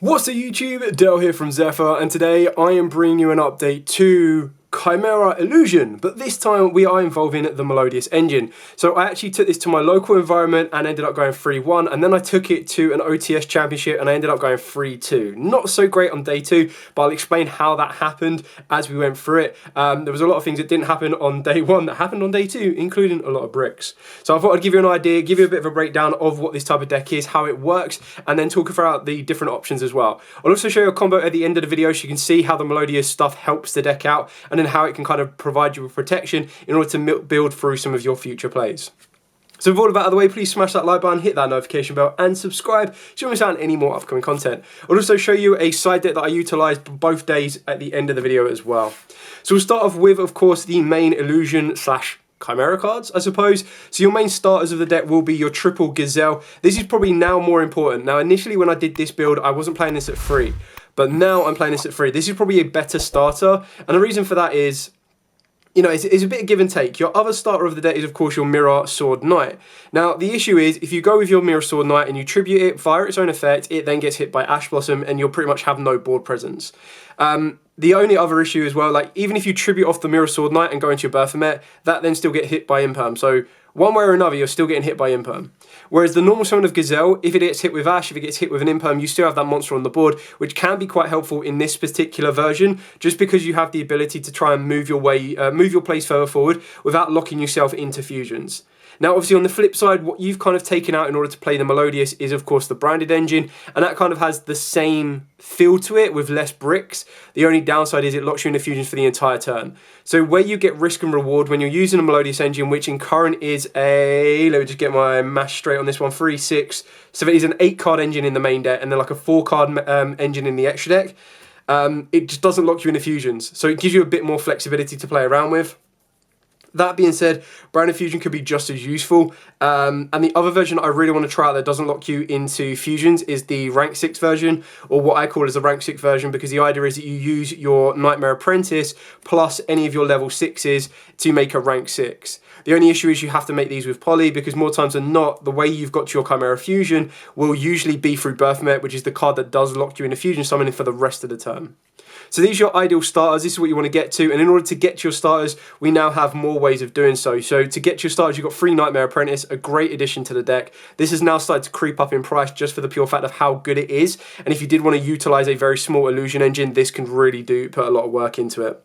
What's up YouTube, Dale here from Zephyr, and today I am bringing you an update to Chimera Illusion, but this time we are involving the Melodious engine. So I actually took this to my local environment and ended up going 3-1, and then I took it to an OTS championship and I ended up going 3-2. Not so great on day 2, but I'll explain how that happened as we went through it. There was a lot of things that didn't happen on day 1 that happened on day 2, including a lot of bricks. So I thought I'd give you an idea, give you a bit of a breakdown of what this type of deck is, how it works, and then talk about the different options as well. I'll also show you a combo at the end of the video so you can see how the Melodious stuff helps the deck out, and then how it can kind of provide you with protection in order to build through some of your future plays. So with all of that out of the way, please smash that like button, hit that notification bell, and subscribe so you don't miss out on any more upcoming content. I'll also show you a side deck that I utilised both days at the end of the video as well. So we'll start off with, of course, the main Illusion / Chimera cards, I suppose. So your main starters of the deck will be your triple Gazelle. This is probably now more important. Now initially when I did this build, I wasn't playing this at 3, but now I'm playing this at 3. This is probably a better starter, and the reason for that is, you know, it's a bit of give and take. Your other starter of the deck is, of course, your Mirror Sword Knight. Now, the issue is, if you go with your Mirror Sword Knight and you tribute it via its own effect, it then gets hit by Ash Blossom and you'll pretty much have no board presence. The only other issue as well, like, even if you tribute off the Mirror Sword Knight and go into your Berthamet, that then still get hit by Imperm. So, one way or another, you're still getting hit by Imperm. Whereas the normal summon of Gazelle, if it gets hit with Ash, if it gets hit with an Imperm, you still have that monster on the board, which can be quite helpful in this particular version, just because you have the ability to try and move your plays further forward without locking yourself into fusions. Now, obviously, on the flip side, what you've kind of taken out in order to play the Melodious is, of course, the branded engine, and that kind of has the same feel to it with less bricks. The only downside is it locks you into fusions for the entire turn. So where you get risk and reward when you're using a Melodious engine, which in current is a, let me just get my math straight on this one, 3, 6. So it is an 8-card engine in the main deck, and then like a 4-card engine in the extra deck. It just doesn't lock you into fusions, so it gives you a bit more flexibility to play around with. That being said, Branded Fusion could be just as useful, and the other version I really want to try out that doesn't lock you into fusions is the rank 6 version, or what I call as a rank 6 version, because the idea is that you use your Nightmare Apprentice plus any of your level 6s to make a rank 6. The only issue is you have to make these with Poly, because more times than not, the way you've got your Chimera Fusion will usually be through Berthamet, which is the card that does lock you into fusion summoning for the rest of the turn. So these are your ideal starters, this is what you want to get to, and in order to get to your starters, we now have more ways of doing so. So to get to your starters, you've got 3 Nightmare Apprentice, a great addition to the deck. This has now started to creep up in price just for the pure fact of how good it is, and if you did want to utilise a very small Illusion engine, this can really put a lot of work into it.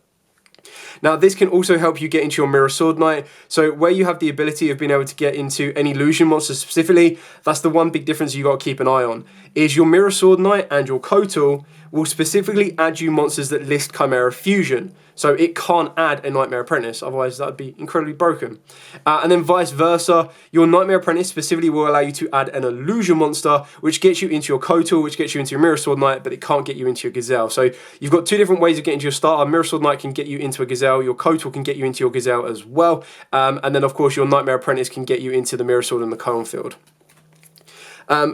Now, this can also help you get into your Mirror Sword Knight. So where you have the ability of being able to get into any Illusion monsters specifically, that's the one big difference you got to keep an eye on, is your Mirror Sword Knight and your Kotal will specifically add you monsters that list Chimera Fusion. So it can't add a Nightmare Apprentice, otherwise that would be incredibly broken. And then vice versa, your Nightmare Apprentice specifically will allow you to add an Illusion monster, which gets you into your Kotal, which gets you into your Mirror Sword Knight, but it can't get you into your Gazelle. So you've got 2 different ways of getting to your starter. Mirror Sword Knight can get you into a Gazelle, your Kotal can get you into your Gazelle as well, and then of course your Nightmare Apprentice can get you into the Mirror Sword and the Cornfield.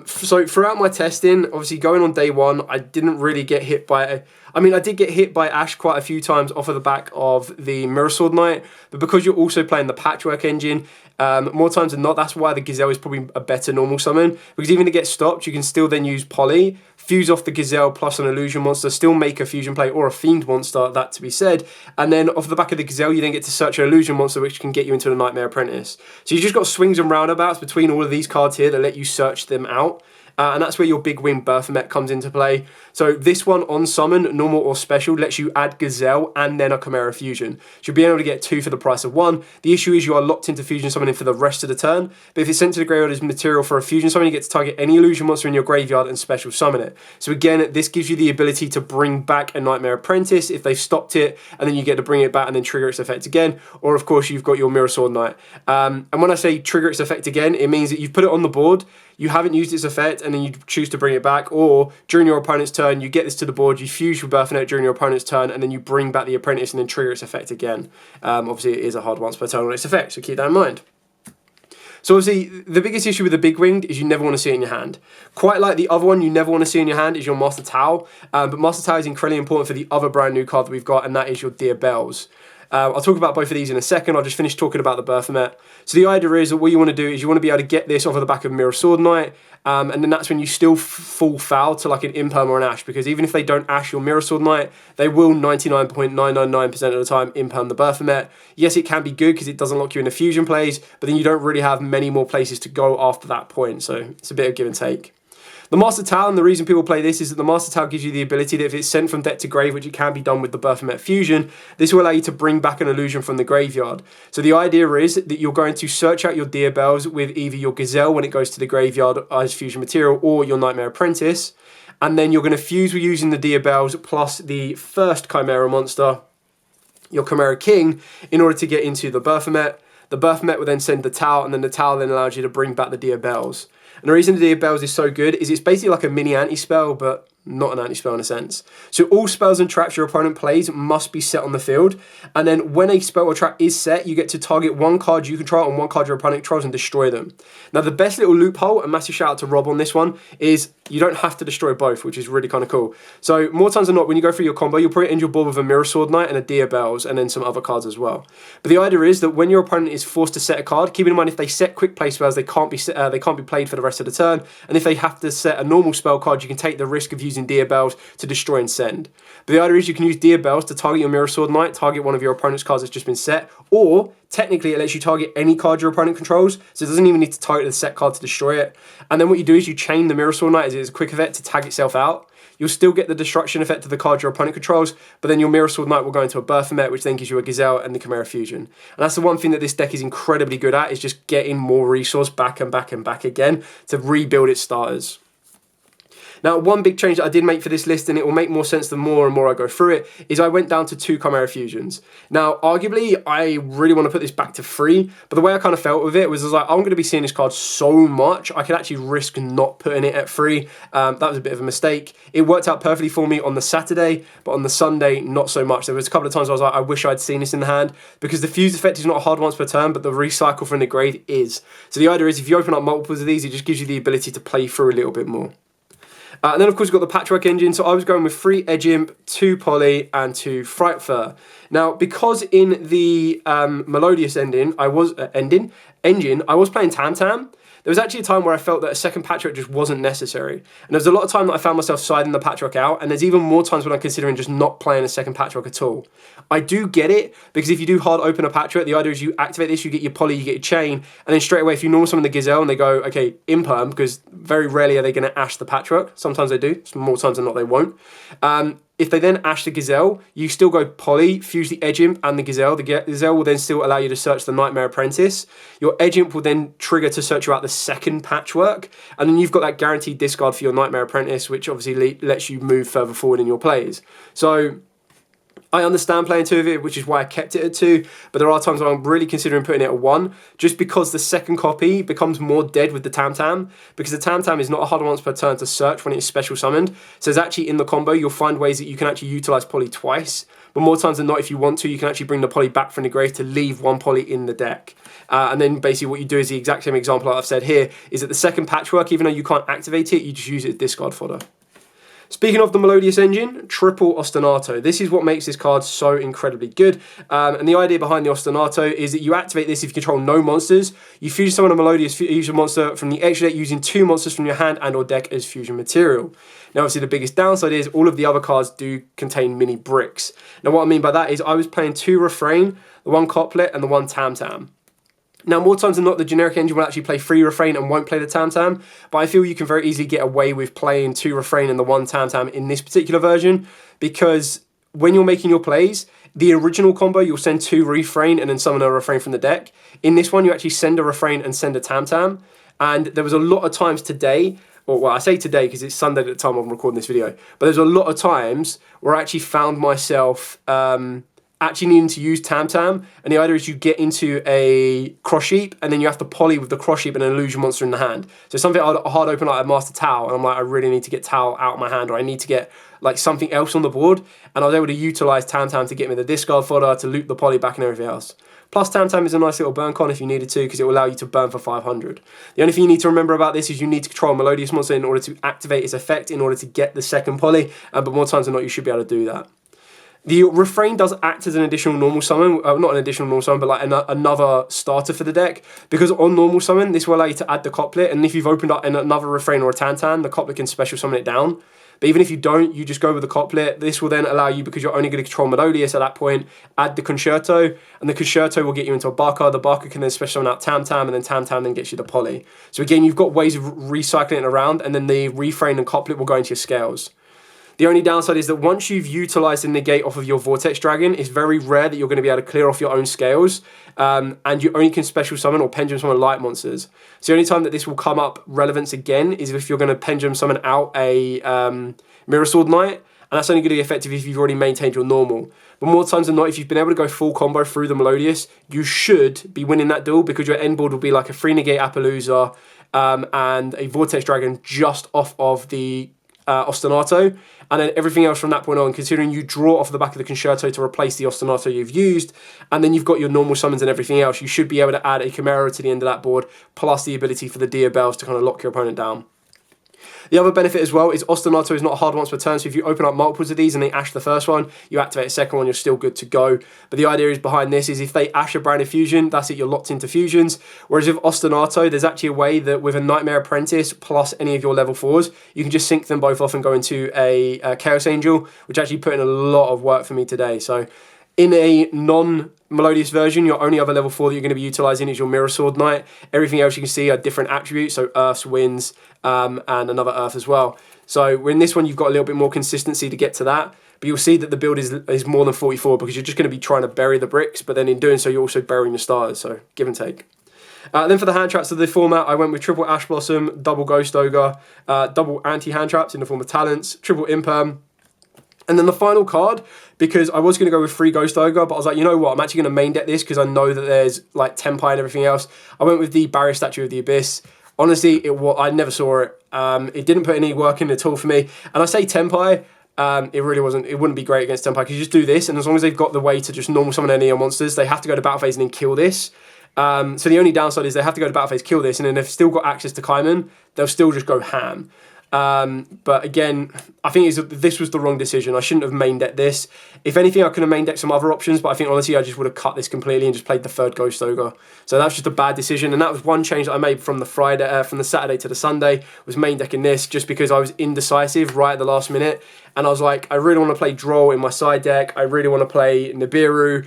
So throughout my testing, obviously going on day 1, I didn't really get hit by, I did get hit by Ash quite a few times off of the back of the Mirror Sword Knight, but because you're also playing the Patchwork engine, more times than not, that's why the Gazelle is probably a better normal summon, because even if it gets stopped, you can still then use Poly, fuse off the Gazelle plus an Illusion monster, still make a fusion play or a Fiend monster, that to be said, and then off the back of the Gazelle, you then get to search an Illusion monster, which can get you into the Nightmare Apprentice. So you just got swings and roundabouts between all of these cards here that let you search them out. And that's where your big wing Berthamet comes into play. So this one on summon, normal or special, lets you add Gazelle and then a Chimera Fusion. So you'll be able to get 2 for the price of 1. The issue is you are locked into fusion summoning for the rest of the turn. But if it's sent to the graveyard as material for a fusion summon, you get to target any Illusion monster in your graveyard and special summon it. So again, this gives you the ability to bring back a Nightmare Apprentice if they've stopped it, and then you get to bring it back and then trigger its effect again. Or of course, you've got your Mirror Sword Knight. And when I say trigger its effect again, it means that you've put it on the board, you haven't used its effect, and then you choose to bring it back, or during your opponent's turn, you get this to the board, you fuse your Berthamet during your opponent's turn, and then you bring back the Apprentice and then trigger its effect again. Obviously, it is a hard once per turn on its effect, so keep that in mind. So obviously, the biggest issue with the Big Winged is you never want to see it in your hand. Quite like the other one you never want to see in your hand is your Master Tao, but Master Tao is incredibly important for the other brand new card that we've got, and that is your Dear Bells. I'll talk about both of these in a second. I'll just finish talking about the Baphomet. So the idea is that what you want to do is you want to be able to get this off of the back of Mirror Sword Knight, and then that's when you still fall foul to like an Imperm or an Ash, because even if they don't Ash your Mirror Sword Knight, they will 99.999% of the time Imperm the Baphomet. Yes, it can be good because it doesn't lock you into fusion plays, but then you don't really have many more places to go after that point, so it's a bit of give and take. The Master Tau, and the reason people play this is that the Master Tau gives you the ability that if it's sent from deck to grave, which it can be done with the Baphomet Fusion, this will allow you to bring back an illusion from the graveyard. So the idea is that you're going to search out your Deer Bells with either your Gazelle when it goes to the graveyard as fusion material, or your Nightmare Apprentice, and then you're going to fuse with using the Deer Bells plus the first Chimera monster, your Chimera King, in order to get into the Baphomet. The Baphomet will then send the Tau, and then the Tau then allows you to bring back the Deer Bells. And the reason the Deer Bells is so good is it's basically like a mini anti-spell, but not an anti-spell in a sense. So all spells and traps your opponent plays must be set on the field, and then when a spell or trap is set, you get to target one card you control and one card your opponent controls and destroy them. Now the best little loophole, and massive shout out to Rob on this one, is you don't have to destroy both, which is really kind of cool. So more times than not, when you go through your combo, you'll probably end your board with a Mirror Sword Knight and a Deer Bells, and then some other cards as well. But the idea is that when your opponent is forced to set a card, keep in mind if they set quick play spells, they can't be played for the rest of the turn, and if they have to set a normal spell card, you can take the risk of using Deer Bells to destroy and send. But the idea is you can use Deer Bells to target your Mirror Sword Knight, target one of your opponent's cards that's just been set, or technically it lets you target any card your opponent controls, so it doesn't even need to target the set card to destroy it. And then what you do is you chain the Mirror Sword Knight as a quick effect to tag itself out. You'll still get the destruction effect of the card your opponent controls, but then your Mirror Sword Knight will go into a Baphomet, which then gives you a Gazelle and the Chimera Fusion. And that's the one thing that this deck is incredibly good at, is just getting more resource back and back and back again to rebuild its starters. Now, one big change that I did make for this list, and it will make more sense the more and more I go through it, is I went down to 2 Chimera Fusions. Now, arguably, I really want to put this back to 3, but the way I kind of felt with it was like, I'm going to be seeing this card so much, I could actually risk not putting it at 3. That was a bit of a mistake. It worked out perfectly for me on the Saturday, but on the Sunday, not so much. There was a couple of times I was like, I wish I'd seen this in the hand, because the fuse effect is not hard once per turn, but the recycle from the grave is. So the idea is if you open up multiples of these, it just gives you the ability to play through a little bit more. And then, of course, we've got the Patchwork engine. So I was going with 3 Edge Imp, 2 Poly, and 2 Fright Fur. Now, because in the Melodious engine, I was playing Tam Tam, there was actually a time where I felt that a second Patchwork just wasn't necessary. And there was a lot of time that I found myself siding the Patchwork out, and there's even more times when I'm considering just not playing a second Patchwork at all. I do get it, because if you do hard open a Patchwork, the idea is you activate this, you get your Poly, you get your Chain, and then straight away if you normal summon the Gazelle and they go, okay, Imperm, because very rarely are they going to Ash the Patchwork. Sometimes they do, more times than not they won't. If they then Ash the Gazelle, you still go Poly, fuse the Edge Imp and the Gazelle. The Gazelle will then still allow you to search the Nightmare Apprentice. Your Edge Imp will then trigger to search you out the second Patchwork. And then you've got that guaranteed discard for your Nightmare Apprentice, which obviously lets you move further forward in your plays. So I understand playing 2 of it, which is why I kept it at 2, but there are times when I'm really considering putting it at 1, just because the second copy becomes more dead with the Tam Tam, because the Tam Tam is not a hard once per turn to search when it's special summoned. So it's actually in the combo, you'll find ways that you can actually utilize Poly twice, but more times than not, if you want to, you can actually bring the Poly back from the grave to leave 1 Poly in the deck. And then basically what you do is the exact same example that I've said here, is that the second Patchwork, even though you can't activate it, you just use it as discard fodder. Speaking of the Melodious engine, triple Ostinato. This is what makes this card so incredibly good. And the idea behind the Ostinato is that you activate this if you control no monsters. You fusion summon a Melodious fusion monster from the extra deck using 2 monsters from your hand and or deck as fusion material. Now, obviously, the biggest downside is all of the other cards do contain mini bricks. Now, what I mean by that is I was playing 2 Refrain, the 1 Coplet, and the 1 Tam Tam. Now, more times than not, the generic engine will actually play 3 Refrain and won't play the Tam Tam, but I feel you can very easily get away with playing 2 Refrain and the 1 Tam Tam in this particular version, because when you're making your plays, the original combo, you'll send 2 Refrain and then summon a Refrain from the deck. In this one, you actually send a Refrain and send a Tam Tam, and there was a lot of times today, or well, I say today because it's Sunday at the time I'm recording this video, but there's a lot of times where I actually found myself actually needing to use Tam Tam, and the idea is you get into a Cross Sheep, and then you have to Poly with the Cross Sheep and an Illusion Monster in the hand. So something I'd hard open like a Master Tau, and I'm like, I really need to get Tau out of my hand, or I need to get like something else on the board, and I was able to utilize Tam Tam to get me the discard fodder, to loop the Poly back and everything else. Plus Tam Tam is a nice little burn con if you needed to, because it will allow you to burn for 500. The only thing you need to remember about this is you need to control a Melodious monster in order to activate its effect, in order to get the second Poly, but more times than not you should be able to do that. The refrain does act as an additional normal summon, not an additional normal summon, but like another starter for the deck. Because on normal summon, this will allow you to add the couplet, and if you've opened up another refrain or a Tantan, the couplet can special summon it down. But even if you don't, you just go with the couplet. This will then allow you, because you're only going to control Melodious at that point, add the concerto, and the concerto will get you into a Baka. The Baka can then special summon out Tam Tam, and then Tam Tam then gets you the Poly. So again, you've got ways of recycling it around, and then the refrain and couplet will go into your scales. The only downside is that once you've utilised the negate off of your Vortex Dragon, it's very rare that you're going to be able to clear off your own scales, and you only can special summon or pendulum summon light monsters. So the only time that this will come up relevance again is if you're going to pendulum summon out a Mirror Sword Knight, and that's only going to be effective if you've already maintained your normal. But more times than not, if you've been able to go full combo through the Melodious, you should be winning that duel, because your end board will be like a 3 negate Appaloosa and a Vortex Dragon just off of the Ostinato, and then everything else from that point on, considering you draw off the back of the Concerto to replace the Ostinato you've used, and then you've got your normal summons and everything else, you should be able to add a Chimera to the end of that board, plus the ability for the Dia Bells to kind of lock your opponent down. The other benefit as well is Ostinato is not hard once per turn, so if you open up multiples of these and they ash the first one, you activate a second one, you're still good to go. But the idea is behind this is if they ash a branded fusion, that's it, you're locked into fusions. Whereas with Ostinato, there's actually a way that with a Nightmare Apprentice plus any of your level 4s, you can just sync them both off and go into a Chaos Angel, which actually put in a lot of work for me today. So in a non-Melodious version, your only other level 4 that you're going to be utilising is your Mirror Sword Knight. Everything else you can see are different attributes, so Earths, Winds, and another Earth as well. So in this one, you've got a little bit more consistency to get to that, but you'll see that the build is more than 44 because you're just going to be trying to bury the bricks, but then in doing so, you're also burying your stars, so give and take. Then for the hand traps of the format, I went with triple Ash Blossom, double Ghost Ogre, double anti-hand traps in the form of talents, triple Imperm, and then the final card, because I was going to go with 3 Ghost Ogre, but I was like, you know what, I'm actually going to main deck this because I know that there's like Tenpai and everything else. I went with the Barrier Statue of the Abyss. Honestly, I never saw it. It didn't put any work in at all for me. And I say Tenpai, it really wasn't. It wouldn't be great against Tenpai because you just do this, and as long as they've got the way to just normal summon any of your monsters, they have to go to battle phase and then kill this. So the only downside is they have to go to battle phase, kill this, and then they've still got access to Kaiman, they'll still just go ham. But again, I think this was the wrong decision. I shouldn't have main decked this. If anything, I could have main decked some other options, but I think honestly I just would have cut this completely and just played the 3rd Ghost Ogre. So that's just a bad decision, and that was one change that I made from the Saturday to the Sunday, was main decking this just because I was indecisive right at the last minute, and I was like, I really want to play Droll in my side deck, I really want to play Nibiru,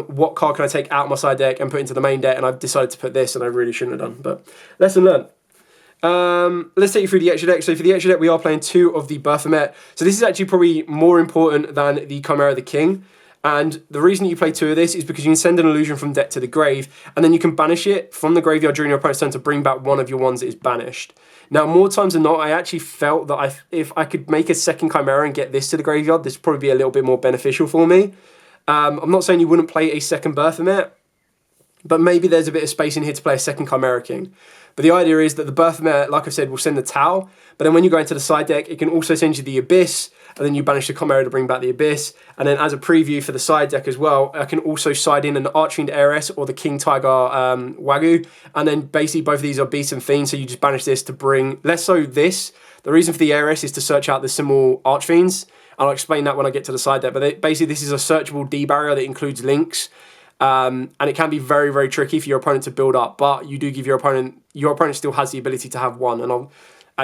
what card can I take out of my side deck and put into the main deck, and I've decided to put this, and I really shouldn't have done, but lesson learned. Let's take you through the extra deck. So for the extra deck, we are playing 2 of the Baphomet. So this is actually probably more important than the Chimera the King. And the reason you play 2 of this is because you can send an illusion from deck to the grave, and then you can banish it from the graveyard during your opponent's turn to bring back one of your ones that is banished. Now, more times than not, I actually felt that if I could make a second Chimera and get this to the graveyard, this would probably be a little bit more beneficial for me. I'm not saying you wouldn't play a second Baphomet, but maybe there's a bit of space in here to play a second Chimera King. But the idea is that the Baphomet, like I said, will send the Tau, but then when you go into the side deck, it can also send you the Abyss, and then you banish the Chimera to bring back the Abyss. And then as a preview for the side deck as well, I can also side in an Archfiend Heiress or the King Tiger Wagyu, and then basically both of these are Beast and Fiend, so you just banish this to bring, less so this. The reason for the Heiress is to search out the Symbol Archfiends, and I'll explain that when I get to the side deck, but basically this is a searchable D barrier that includes links. And it can be very, very tricky for your opponent to build up, but you do give your opponent still has the ability to have one, and I'll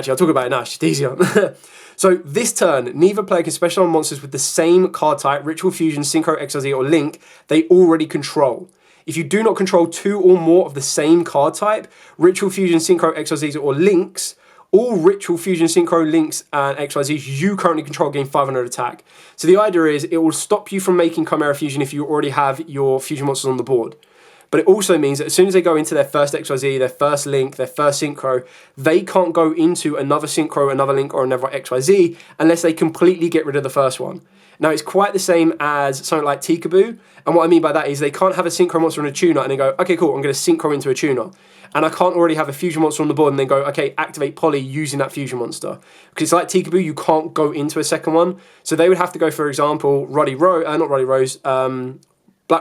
talk about it now, it's just easier. So this turn, neither player can special on monsters with the same card type, Ritual Fusion, Synchro, XYZ, or Link, they already control. If you do not control 2 or more of the same card type, Ritual Fusion, Synchro, XYZ, or Links, all Ritual Fusion, Synchro, Links, and XYZs you currently control gain 500 attack. So the idea is it will stop you from making Chimera Fusion if you already have your Fusion monsters on the board. But it also means that as soon as they go into their first XYZ, their first Link, their first Synchro, they can't go into another Synchro, another Link, or another XYZ unless they completely get rid of the first one. Now, it's quite the same as something like Tikaboo, and what I mean by that is they can't have a Synchro monster and a tuner and then go, okay, cool, I'm going to Synchro into a tuner. And I can't already have a Fusion monster on the board and then go, okay, activate Poly using that Fusion monster. Because it's like Tikaboo, you can't go into a second one. So they would have to go, for example, Black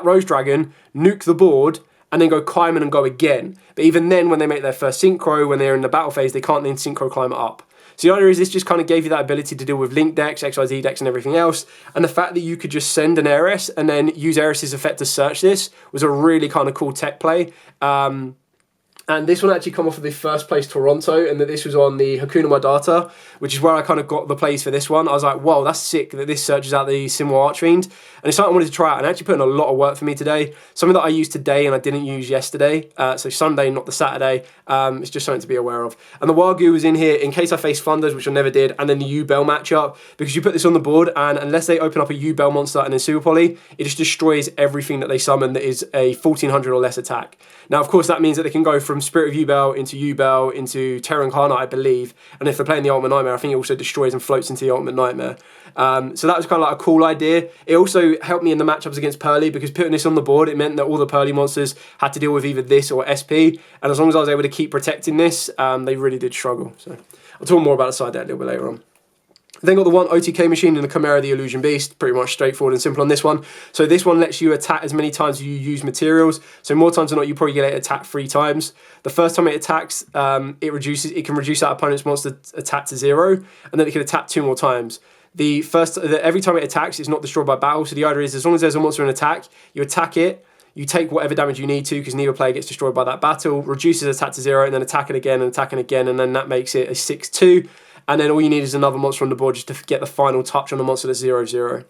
Rose Dragon, nuke the board, and then go Kaiman and go again. But even then, when they make their first Synchro, when they're in the battle phase, they can't then Synchro climb it up. So the idea is this just kind of gave you that ability to deal with link decks, XYZ decks and everything else. And the fact that you could just send an Heiress and then use Heiress's effect to search this was a really kind of cool tech play. And this one actually come off of the first place Toronto, and that this was on the Hakuna Matata, which is where I kind of got the plays for this one. I was like, whoa, that's sick that this searches out the Simwell Archfiend. And it's something I wanted to try out, and actually put in a lot of work for me today. Something that I used today and I didn't use yesterday. So Sunday, not the Saturday. It's just something to be aware of. And the Wagyu was in here in case I faced Thunders, which I never did, and then the Yubel matchup, because you put this on the board, and unless they open up a Yubel monster and then Super Poly, it just destroys everything that they summon that is a 1400 or less attack. Now, of course, that means that they can go from Spirit of Yubel into Terra Incarnate, I believe. And if they're playing the Ultimate Nightmare, I think it also destroys and floats into the Ultimate Nightmare. So that was kind of like a cool idea. It also helped me in the matchups against Pearly, because putting this on the board, it meant that all the Pearly monsters had to deal with either this or SP. And as long as I was able to keep protecting this, they really did struggle. So I'll talk more about the side deck a little bit later on. Then got the one OTK machine and the Chimera, the Illusion Beast. Pretty much straightforward and simple on this one. So this one lets you attack as many times as you use materials. So more times than not, you probably get it attacked 3 times. The first time it attacks, it can reduce that opponent's monster attack to 0, and then it can attack 2 more times. Every time it attacks, it's not destroyed by battle. So the idea is, as long as there's a monster in attack, you attack it. You take whatever damage you need to, because neither player gets destroyed by that battle, reduces attack to 0, and then attack it again and attacking again, and then that makes it a 6-2. And then all you need is another monster on the board just to get the final touch on the monster that's 0-0.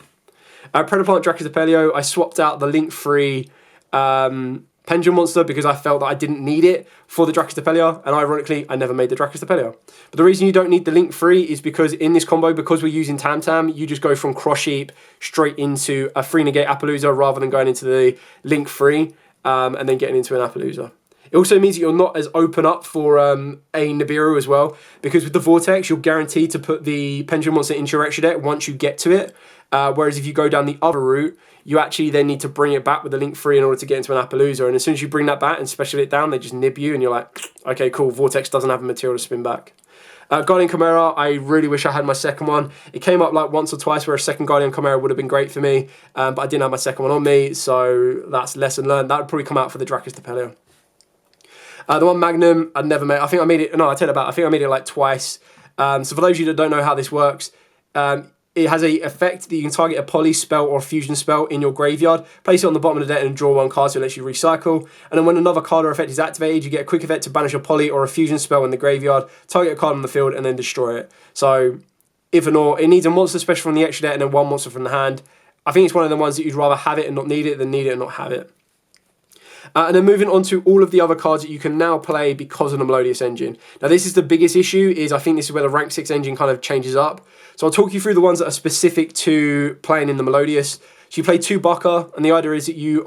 Predaplant Dracosdepelio, I swapped out the link-free Pendulum monster because I felt that I didn't need it for the Dracosdepelio, and ironically, I never made the Dracosdepelio. But the reason you don't need the link-free is because in this combo, because we're using Tam Tam, you just go from Cross Sheep straight into a free negate Appaloosa rather than going into the link-free and then getting into an Appaloosa. It also means that you're not as open up for a Nibiru as well, because with the Vortex, you're guaranteed to put the Pendulum monster into your extra deck once you get to it. Whereas if you go down the other route, you actually then need to bring it back with the link free in order to get into an Appaloosa. And as soon as you bring that back and special it down, they just nib you, and you're like, okay, cool, Vortex doesn't have a material to spin back. Guardian Chimera, I really wish I had my second one. It came up like once or twice where a second Guardian Chimera would have been great for me, but I didn't have my second one on me, so that's lesson learned. That would probably come out for the Dracosdepelio. The one Magnum, I'd never made. I think I made it. No, I tell you about. I think I made it like twice. So for those of you that don't know how this works, it has a effect that you can target a poly spell or a fusion spell in your graveyard, place it on the bottom of the deck and draw 1 card, so it lets you recycle. And then when another card or effect is activated, you get a quick effect to banish a poly or a fusion spell in the graveyard, target a card on the field, and then destroy it. So if and all, it needs a monster special from the extra deck and then 1 monster from the hand. I think it's one of the ones that you'd rather have it and not need it than need it and not have it. And then moving on to all of the other cards that you can now play because of the Melodious engine. Now this is the biggest issue, is I think this is where the rank 6 engine kind of changes up. So I'll talk you through the ones that are specific to playing in the Melodious. So you play 2 Bucker, and the idea is that you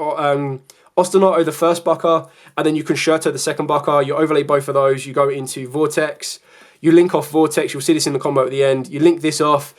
Ostinato the first Bucker, and then you Concerto the second Bucker. You overlay both of those, you go into Vortex. You link off Vortex, you'll see this in the combo at the end. You link this off.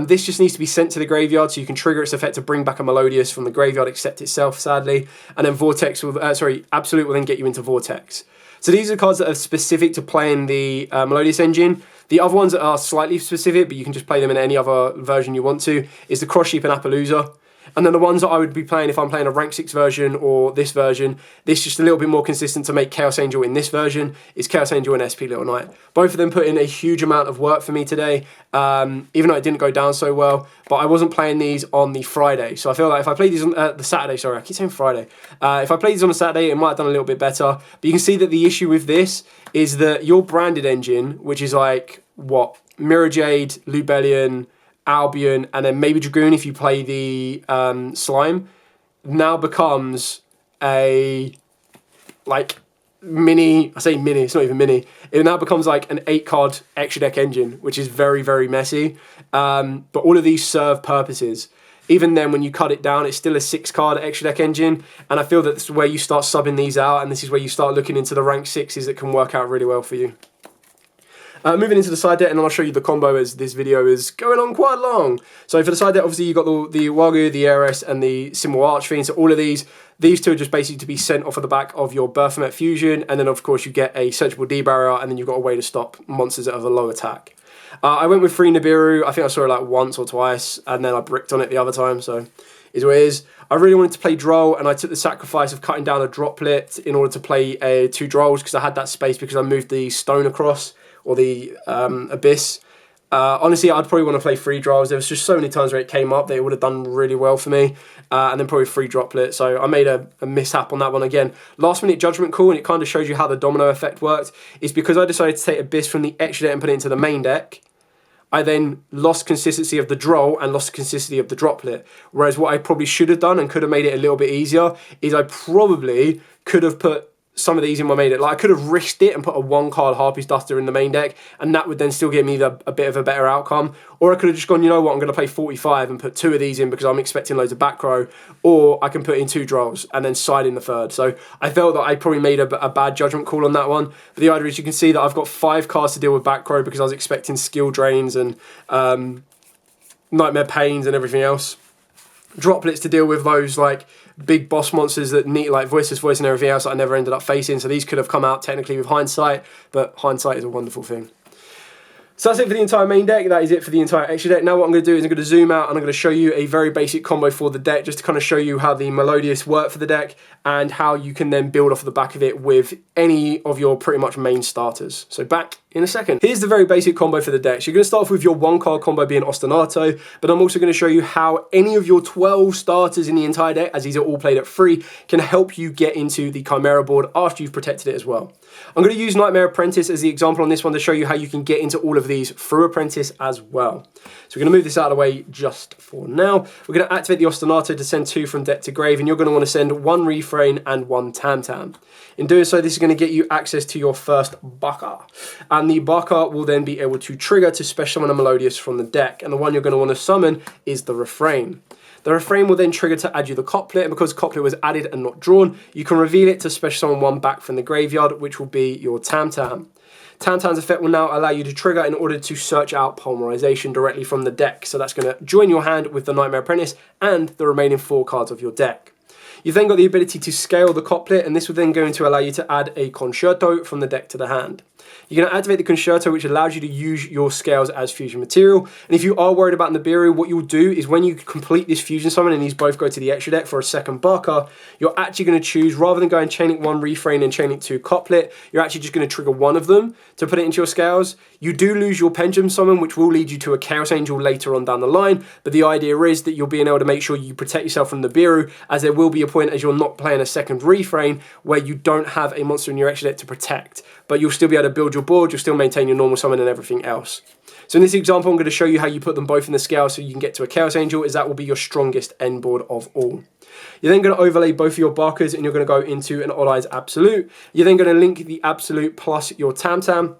This just needs to be sent to the graveyard, so you can trigger its effect to bring back a Melodious from the graveyard, except itself, sadly. And then Vortex will, Absolute will then get you into Vortex. So these are cards that are specific to playing the Melodious engine. The other ones that are slightly specific, but you can just play them in any other version you want to, is the Cross Sheep and Appaloosa. And then the ones that I would be playing if I'm playing a rank 6 version or this version, this just a little bit more consistent to make Chaos Angel in this version, is Chaos Angel and SP Little Knight. Both of them put in a huge amount of work for me today, even though it didn't go down so well, but I wasn't playing these on the Friday. So I feel like if I played these on the Saturday, sorry, I keep saying Friday. If I played these on a Saturday, it might have done a little bit better. But you can see that the issue with this is that your branded engine, which is like, what, Mirror Jade, Lubellion, Albion, and then maybe Dragoon if you play the Slime, now becomes a, like, mini, I say mini, it's not even mini, it now becomes like an 8-card extra deck engine, which is very, very messy. But all of these serve purposes. Even then, when you cut it down, it's still a 6-card extra deck engine, and I feel that this is where you start subbing these out, and this is where you start looking into the rank 6s that can work out really well for you. Moving into the side deck, and then I'll show you the combo as this video is going on quite long. So for the side deck, obviously you've got the Wagyu, the Heiress, and the Simwell Archfiend. So all of these two are just basically to be sent off of the back of your Baphomet Fusion, and then of course you get a searchable D-barrier, and then you've got a way to stop monsters that have a low attack. I went with 3 Nibiru. I think I saw it like once or twice, and then I bricked on it the other time, so is what it is. I really wanted to play Droll, and I took the sacrifice of cutting down a droplet in order to play 2 Drolls, because I had that space because I moved the stone across, or the Abyss. Honestly, I'd probably want to play 3 Drolls. There was just so many times where it came up that it would have done really well for me. And then probably 3 Droplet. So I made a mishap on that one again. Last minute judgment call, and it kind of shows you how the domino effect worked, is because I decided to take Abyss from the extra deck and put it into the main deck. I then lost consistency of the Droll and lost consistency of the Droplet. Whereas what I probably should have done and could have made it a little bit easier is I probably could have put some of these in my main deck. Like I could have risked it and put a 1-card Harpy's Duster in the main deck, and that would then still give me a bit of a better outcome. Or I could have just gone, you know what, I'm going to play 45 and put 2 of these in because I'm expecting loads of back row. Or I can put in 2 Drolls and then side in the 3rd. So I felt that I probably made a bad judgment call on that one. But the idea is you can see that I've got 5 cards to deal with back row because I was expecting skill drains and nightmare pains and everything else. Droplets to deal with those like big boss monsters that need like Voiceless Voice and everything else that I never ended up facing. So these could have come out technically with hindsight, but hindsight is a wonderful thing. So that's it for the entire main deck. That is it for the entire extra deck. Now what I'm going to do is I'm going to zoom out and I'm going to show you a very basic combo for the deck, just to kind of show you how the Melodious work for the deck and how you can then build off the back of it with any of your pretty much main starters. So back in a second. Here's the very basic combo for the deck. So you're going to start off with your 1-card combo being Ostinato, but I'm also going to show you how any of your 12 starters in the entire deck, as these are all played at 3, can help you get into the Chimera board after you've protected it as well. I'm going to use Nightmare Apprentice as the example on this one to show you how you can get into all of these through Apprentice as well. So we're going to move this out of the way just for now. We're going to activate the Ostinato to send 2 from deck to grave, and you're going to want to send 1 Refrain and 1 Tam Tam. In doing so, this is going to get you access to your first Baka. And the Baka will then be able to trigger to special summon a Melodious from the deck. And the one you're going to want to summon is the Refrain. The Refrain will then trigger to add you the Couplet, and because Couplet was added and not drawn, you can reveal it to special summon 1 back from the graveyard, which will be your Tam Tam. Tam Tam's effect will now allow you to trigger in order to search out Polymerization directly from the deck. So that's going to join your hand with the Nightmare Apprentice and the remaining 4 cards of your deck. You've then got the ability to scale the Couplet, and this will then going to allow you to add a Concerto from the deck to the hand. You're going to activate the Concerto, which allows you to use your scales as fusion material. And if you are worried about Nibiru, what you'll do is when you complete this fusion summon and these both go to the extra deck for a second Baka, you're actually going to choose, rather than going chaining 1 Refrain and chaining 2 Couplet, you're actually just going to trigger 1 of them to put it into your scales. You do lose your Pendulum Summon, which will lead you to a Chaos Angel later on down the line, but the idea is that you'll be able to make sure you protect yourself from Nibiru, as there will be a point as you're not playing a second Refrain where you don't have a monster in your extra deck to protect, but you'll still be able to build your board, you'll still maintain your normal summon and everything else. So in this example, I'm going to show you how you put them both in the scale so you can get to a Chaos Angel, as that will be your strongest end board of all. You're then going to overlay both of your Bakas and you're going to go into an Odd Eyes Absolute. You're then going to link the Absolute plus your Tam Tam,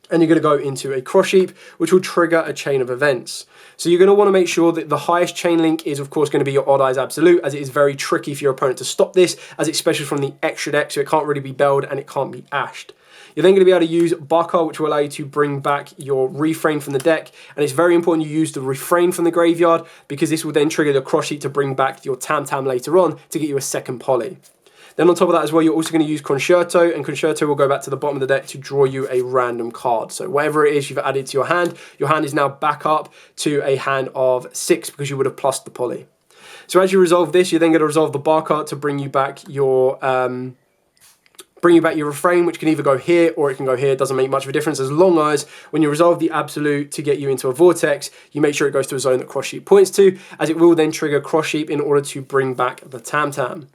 and you're going to go into a Cross Sheep, which will trigger a chain of events. So you're going to want to make sure that the highest chain link is, of course, going to be your Odd Eyes Absolute, as it is very tricky for your opponent to stop this, as it's special from the extra deck, so it can't really be belled and it can't be ashed. You're then going to be able to use Baka, which will allow you to bring back your Refrain from the deck. And it's very important you use the Refrain from the graveyard, because this will then trigger the Cross Sheet to bring back your Tam Tam later on to get you a second Poly. Then on top of that as well, you're also going to use Concerto, and Concerto will go back to the bottom of the deck to draw you a random card. So whatever it is you've added to your hand is now back up to a hand of 6 because you would have plussed the Poly. So as you resolve this, you're then going to resolve the Baka to bring you back your Refrain, which can either go here or it can go here. It doesn't make much of a difference, as long as when you resolve the Absolute to get you into a Vortex, you make sure it goes to a zone that Cross Sheep points to, as it will then trigger Cross Sheep in order to bring back the Tam Tam.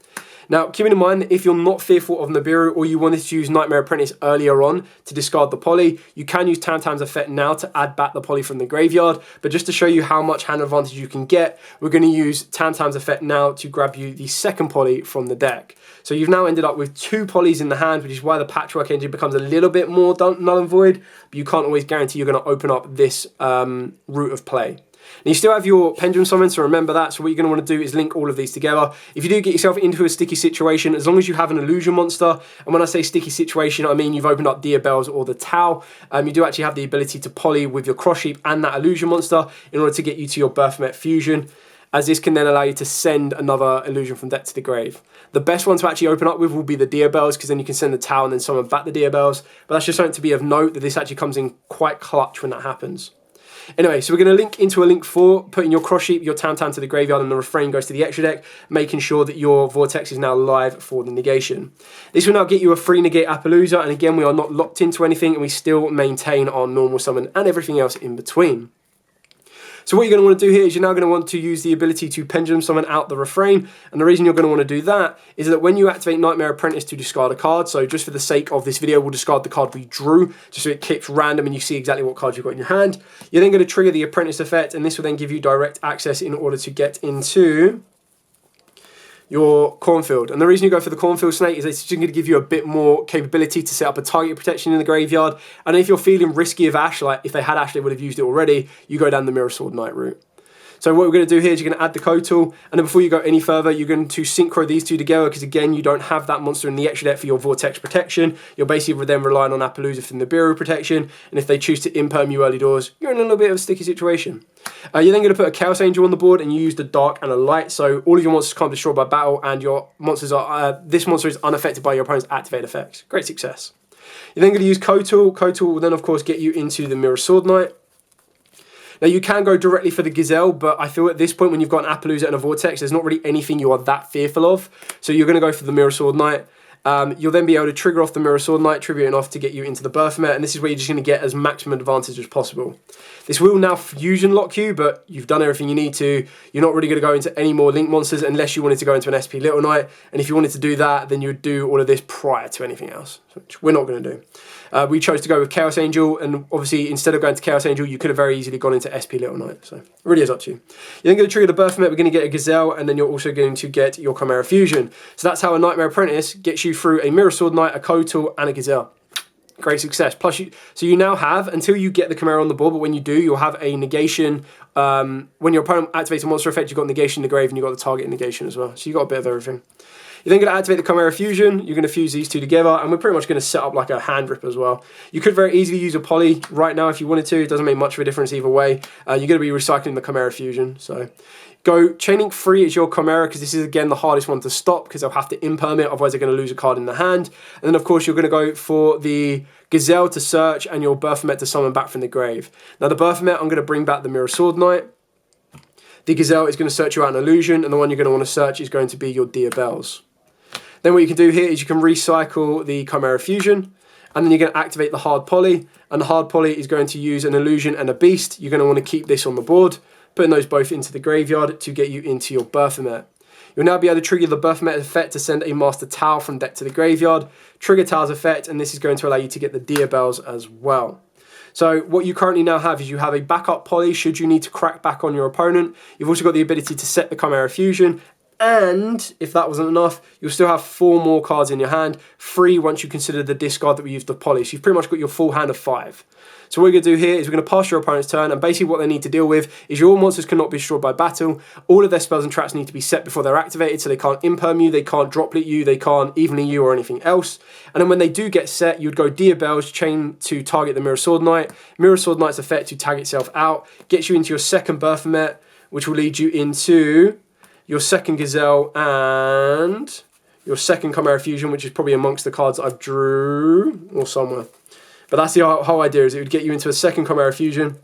Now, keeping in mind that if you're not fearful of Nibiru, or you wanted to use Nightmare Apprentice earlier on to discard the Poly, you can use Tam Tam's effect now to add back the Poly from the graveyard. But just to show you how much hand advantage you can get, we're going to use Tam Tam's effect now to grab you the second Poly from the deck. So you've now ended up with 2 Polys in the hand, which is why the Patchwork engine becomes a little bit more null and void, but you can't always guarantee you're going to open up this route of play. Now you still have your Pendulum Summon, so remember that. So what you're going to want to do is link all of these together. If you do get yourself into a sticky situation, as long as you have an Illusion Monster, and when I say sticky situation, I mean you've opened up Diabells or the Tau, you do actually have the ability to Poly with your Cross Sheep and that Illusion Monster in order to get you to your Birthmet Fusion, as this can then allow you to send another illusion from deck to the grave. The best one to actually open up with will be the Diabells, because then you can send the Tau and then summon back the Diabells, but that's just something to be of note, that this actually comes in quite clutch when that happens. Anyway, so we're going to link into a link 4, putting your cross sheep, your Tam Tam to the graveyard, and the refrain goes to the extra deck, making sure that your Vortex is now live for the negation. This will now get you a free negate Appaloosa, and again, we are not locked into anything, and we still maintain our normal summon and everything else in between. So what you're going to want to do here is you're now going to want to use the ability to pendulum summon out the refrain, and the reason you're going to want to do that is that when you activate Nightmare Apprentice to discard a card, so just for the sake of this video, we'll discard the card we drew, just so it keeps random and you see exactly what cards you've got in your hand. You're then going to trigger the Apprentice effect, and this will then give you direct access in order to get into your Cornfield. And the reason you go for the Cornfield Snake is it's just going to give you a bit more capability to set up a target protection in the graveyard. And if you're feeling risky of Ash, like if they had Ash, they would have used it already, you go down the Mirror Sword Knight route. So what we're going to do here is you're going to add the Kotal, and then before you go any further, you're going to synchro these two together, because again, you don't have that monster in the extra deck for your Vortex protection. You're basically then relying on Appaloosa for the Nibiru protection, and if they choose to imperm you early doors, you're in a little bit of a sticky situation. You're then going to put a Chaos Angel on the board, and you use the Dark and a Light, so all of your monsters can't be destroyed by battle, and your monsters are this monster is unaffected by your opponent's activate effects. Great success. You're then going to use Kotal. Kotal will then, of course, get you into the Mirror Sword Knight. Now, you can go directly for the Gazelle, but I feel at this point when you've got an Appaloosa and a Vortex, there's not really anything you are that fearful of. So you're going to go for the Mirror Sword Knight. You'll then be able to trigger off the Mirror Sword Knight, triggering off to get you into the Baphomet, and this is where you're just going to get as maximum advantage as possible. This will now fusion lock you, but you've done everything you need to. You're not really going to go into any more Link monsters unless you wanted to go into an SP Little Knight, and if you wanted to do that, then you would do all of this prior to anything else, which we're not going to do. We chose to go with Chaos Angel, and obviously instead of going to Chaos Angel, you could have very easily gone into SP Little Knight, so it really is up to you. You're then going to trigger the Baphomet, we're going to get a Gazelle, and then you're also going to get your Chimera Fusion. So that's how a Nightmare Apprentice gets you through a Mirror Sword Knight, a Kotal, and a Gazelle. Great success. Plus, so you now have, until you get the Chimera on the board, but when you do, you'll have a negation. When your opponent activates a monster effect, you've got negation in the grave, and you've got the target negation as well. So you've got a bit of everything. You're then going to activate the Chimera Fusion, you're going to fuse these two together, and we're pretty much going to set up like a hand rip as well. You could very easily use a poly right now if you wanted to, it doesn't make much of a difference either way. You're going to be recycling the Chimera Fusion, so go Chaining Free as your Chimera, because this is again the hardest one to stop, because they'll have to imperm it, otherwise they're going to lose a card in the hand. And then of course you're going to go for the Gazelle to search, and your Baphomet to summon back from the grave. Now the Baphomet, I'm going to bring back the Mirror Sword Knight. The Gazelle is going to search you out an illusion, and the one you're going to want to search is going to be your Diabells. Then what you can do here is you can recycle the Chimera Fusion, and then you're going to activate the Hard Poly, and the Hard Poly is going to use an Illusion and a Beast. You're going to want to keep this on the board, putting those both into the graveyard to get you into your Baphomet. You'll now be able to trigger the Baphomet effect to send a Master Tau from deck to the graveyard, trigger Tau's effect, and this is going to allow you to get the Diabells as well. So what you currently now have is you have a backup Poly should you need to crack back on your opponent. You've also got the ability to set the Chimera Fusion, and if that wasn't enough, you'll still have 4 more cards in your hand, 3 once you consider the discard that we used the Poly. So you've pretty much got your full hand of 5. So what we're going to do here is we're going to pass your opponent's turn, and basically what they need to deal with is your monsters cannot be destroyed by battle. All of their spells and traps need to be set before they're activated, so they can't imperm you, they can't droplet you, they can't evenly you or anything else. And then when they do get set, you'd go Diabells, chain to target the Mirror Sword Knight. Mirror Sword Knight's effect to tag itself out, gets you into your second Baphomet, which will lead you into your second Gazelle and your second Chimera Fusion, which is probably amongst the cards I've drew or somewhere. But that's the whole idea, is it would get you into a second Chimera Fusion,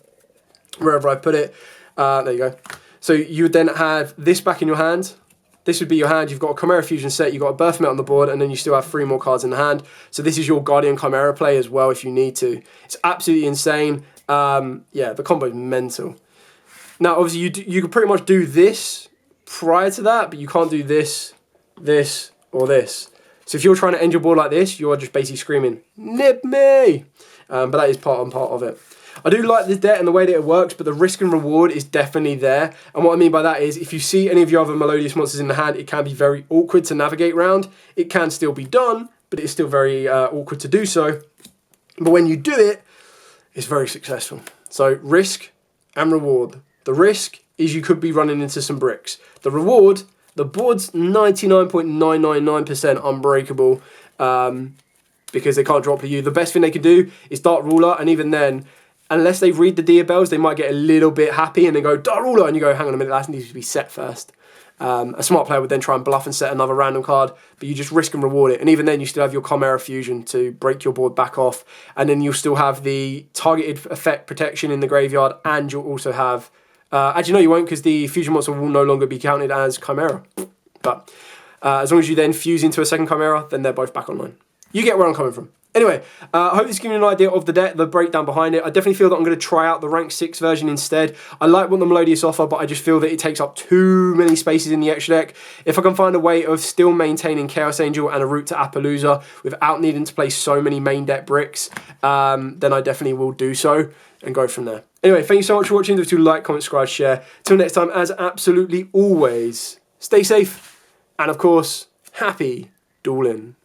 wherever I put it. There you go. So you would then have this back in your hand. This would be your hand. You've got a Chimera Fusion set, you've got a Baphomet on the board, and then you still have 3 more cards in the hand. So this is your Guardian Chimera play as well if you need to. It's absolutely insane. Yeah, the combo is mental. Now, obviously, you can pretty much do this prior to that, but you can't do this, this, or this. So if you're trying to end your board like this, you are just basically screaming, "Nip me!" But that is part of it. I do like this deck and the way that it works, but the risk and reward is definitely there. And what I mean by that is, if you see any of your other Melodious monsters in the hand, it can be very awkward to navigate around. It can still be done, but it's still very awkward to do so. But when you do it, it's very successful. So risk and reward. The risk is you could be running into some bricks. The reward, the board's 99.999% unbreakable because they can't drop you. The best thing they can do is Dark Ruler, and even then, unless they read the Dia Bells, they might get a little bit happy and then go, Darula, and you go, hang on a minute, that needs to be set first. A smart player would then try and bluff and set another random card, but you just risk and reward it. And even then, you still have your Chimera Fusion to break your board back off. And then you'll still have the targeted effect protection in the graveyard, and you'll also have... actually, no, you won't, because the Fusion monster will no longer be counted as Chimera. But as long as you then fuse into a second Chimera, then they're both back online. You get where I'm coming from. Anyway, I hope this gives you an idea of the deck, the breakdown behind it. I definitely feel that I'm going to try out the rank 6 version instead. I like what the Melodious offer, but I just feel that it takes up too many spaces in the extra deck. If I can find a way of still maintaining Chaos Angel and a route to Appaloosa without needing to play so many main deck bricks, then I definitely will do so and go from there. Anyway, thank you so much for watching. Don't forget to like, comment, subscribe, share. Till next time, as absolutely always, stay safe and, of course, happy dueling.